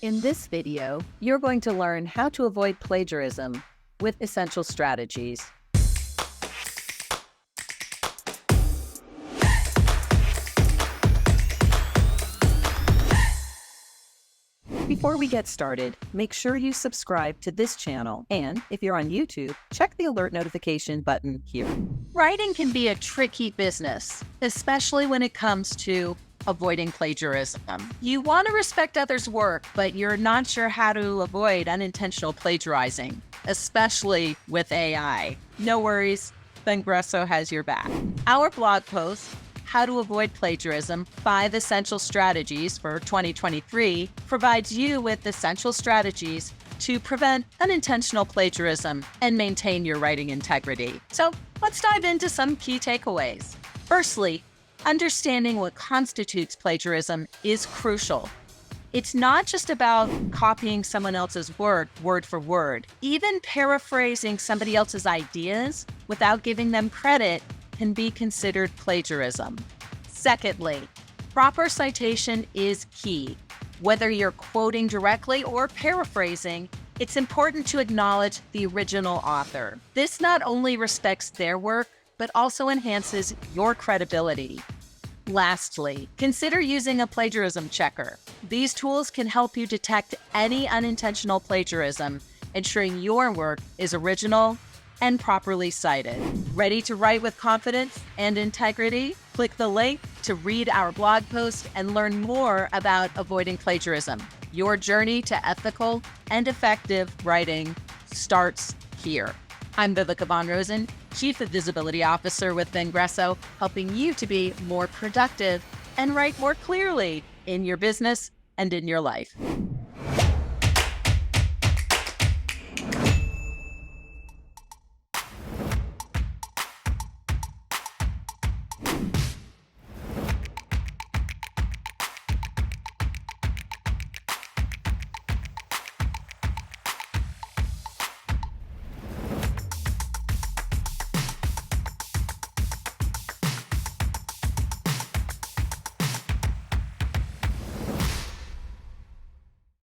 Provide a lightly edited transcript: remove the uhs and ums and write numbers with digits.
In this video, you're going to learn how to avoid plagiarism with essential strategies. Before we get started, make sure you subscribe to this channel, and if you're on YouTube, check the alert notification button here. Writing can be a tricky business, especially when it comes to avoiding plagiarism. You want to respect others' work, but you're not sure how to avoid unintentional plagiarizing, especially with AI. No worries, Viveka has your back. Our blog post, How to Avoid Plagiarism, 5 Essential Strategies for 2023, provides you with essential strategies to prevent unintentional plagiarism and maintain your writing integrity. So let's dive into some key takeaways. Firstly, understanding what constitutes plagiarism is crucial. It's not just about copying someone else's work word for word. Even paraphrasing somebody else's ideas without giving them credit can be considered plagiarism. Secondly, proper citation is key. Whether you're quoting directly or paraphrasing, it's important to acknowledge the original author. This not only respects their work, but also enhances your credibility. Lastly, consider using a plagiarism checker. These tools can help you detect any unintentional plagiarism, ensuring your work is original and properly cited. Ready to write with confidence and integrity? Click the link to read our blog post and learn more about avoiding plagiarism. Your journey to ethical and effective writing starts here. I'm Viveka von Rosen, Chief Visibility Officer with Viveka, helping you to be more productive and write more clearly in your business and in your life.